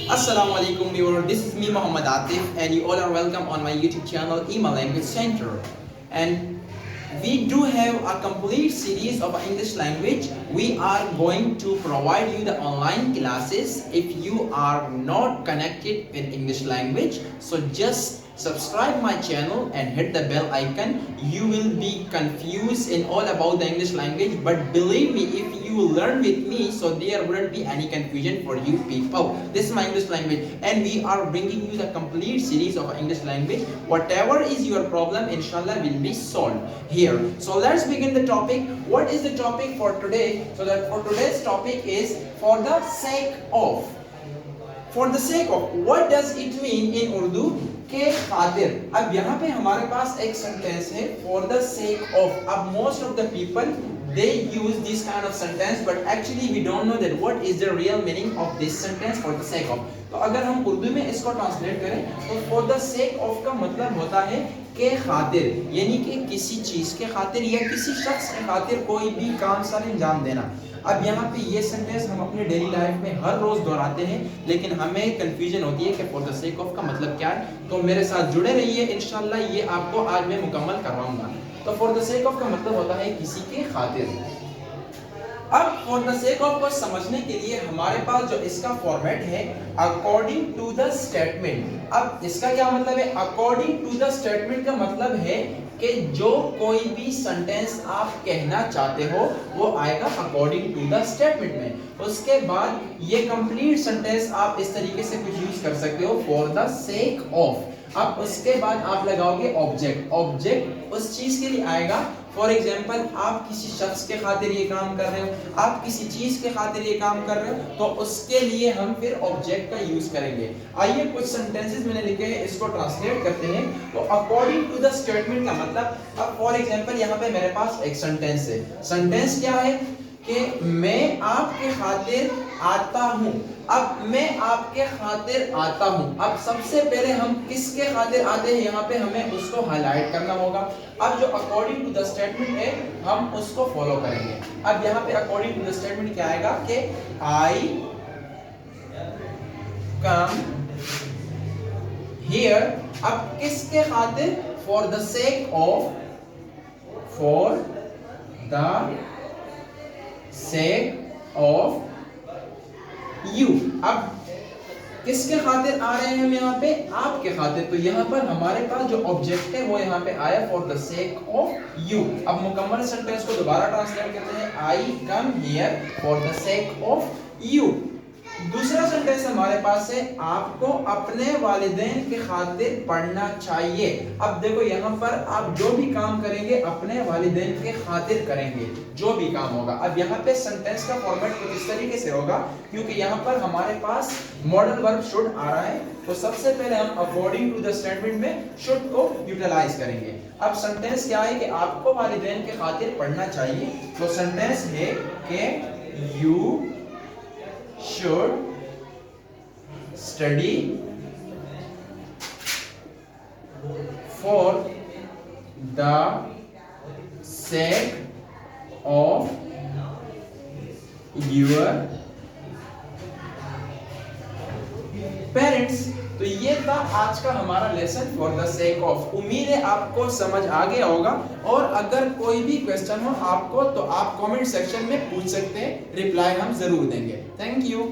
Assalamualaikum viewers, this is me Muhammad Atif and you all are welcome on my YouTube channel Ima Language Center. And we do have a complete series of English language. We are going to provide you the online classes if you are not connected with English language. So just subscribe my channel and hit the bell icon. You will be confused in all about the English language, but believe me, if you learn with me, so there wouldn't be any confusion for you people. This is my English language and we are bringing you the complete series of English language. Whatever is your problem, inshallah will be solved here. So let's begin the topic. What is the topic for today? So that for today's topic is for the sake of. For the sake of, what does it mean in Urdu? के खातिर. अब यहाँ पे हमारे पास एक sentence है for the sake of. अब most of the people they use this kind of sentence, but actually we don't know that what is the real meaning of this sentence for the sake of. तो अगर हम उर्दू में इसको translate करें तो for the sake of का मतलब होता है के खातिर, यानी कि किसी चीज के खातिर या किसी शख्स के खातिर कोई भी काम सर अंजाम देना. अब यहाँ पे ये सेंटेंस हम अपने डेली लाइफ में हर रोज दोहराते हैं, लेकिन हमें कंफ्यूजन होती है कि फॉर द सेक ऑफ का मतलब क्या है. तो मेरे साथ जुड़े रहिए, इंशाल्लाह ये आपको आज मैं मुकम्मल करवाऊंगा. तो फॉर द सेक ऑफ का मतलब होता है किसी के खातिर. अब फॉर द सेक ऑफ को समझने के लिए हमारे पास जो इसका फॉर्मेट है अकॉर्डिंग टू द स्टेटमेंट. अब इसका क्या मतलब है? अकॉर्डिंग टू द स्टेटमेंट का मतलब है कि जो कोई भी सेंटेंस आप कहना चाहते हो वो आएगा अकॉर्डिंग टू द स्टेटमेंट में. उसके बाद ये कंप्लीट सेंटेंस आप इस तरीके से कुछ यूज कर सकते हो फॉर द सेक ऑफ. अब उसके बाद आप लगाओगे ऑब्जेक्ट. ऑब्जेक्ट उस चीज के लिए आएगा. फॉर एग्जाम्पल आप किसी शख्स के खातिर ये काम कर रहे हो, आप किसी चीज के खातिर ये काम कर रहे हो, तो उसके लिए हम फिर ऑब्जेक्ट का यूज करेंगे. आइए कुछ सेंटेंसेस मैंने लिखे हैं, इसको ट्रांसलेट करते हैं. तो अकॉर्डिंग टू द स्टेटमेंट का मतलब, अब फॉर एग्जाम्पल यहाँ पे मेरे पास एक सेंटेंस है. सेंटेंस क्या है कि मैं आपके खातिर आता हूँ. अब मैं आपके खातिर आता हूँ. अब सबसे पहले हम किसके खातिर आते हैं, यहाँ पे हमें उसको हाईलाइट करना होगा. अब जो अकॉर्डिंग टू द स्टेटमेंट है हम उसको फॉलो करेंगे. अब यहाँ पे अकॉर्डिंग टू द स्टेटमेंट क्या आएगा कि आई कम हियर. अब किसके खातिर? For the sake of. For the sake of you. अब किसके खातिर आ रहे हैं हम यहाँ पे? आपके खातिर. तो यहाँ पर हमारे पास जो ऑब्जेक्ट है वो यहाँ पे आया for the sake of you. अब मुकम्मल सेंटेंस को दोबारा ट्रांसलेट करते हैं. I come here for the sake of you. दूसरा सेंटेंस हमारे पास है आपको अपने वालिदैन के खातिर पढ़ना चाहिए. अब देखो यहाँ पर आप जो भी काम करेंगे अपने वालिदैन के खातिर करेंगे, जो भी काम होगा. अब यहाँ पे सेंटेंस का फॉर्मेट कुछ इस तरीके से होगा, क्योंकि यहाँ पर हमारे पास मॉडल वर्ब शुड आ रहा है. तो सबसे पहले हम अकॉर्डिंग टू द स्टेटमेंट में शुड को यूटिलाइज करेंगे. अब सेंटेंस क्या है कि आपको वालिदैन के खातिर पढ़ना चाहिए. तो सेंटेंस है कि you should study for the sake of your parents. तो ये था आज का हमारा lesson for the sake of. उम्मीद है आपको समझ आ गया होगा, और अगर कोई भी क्वेश्चन हो आपको तो आप कमेंट सेक्शन में पूछ सकते हैं, रिप्लाई हम जरूर देंगे. Thank you.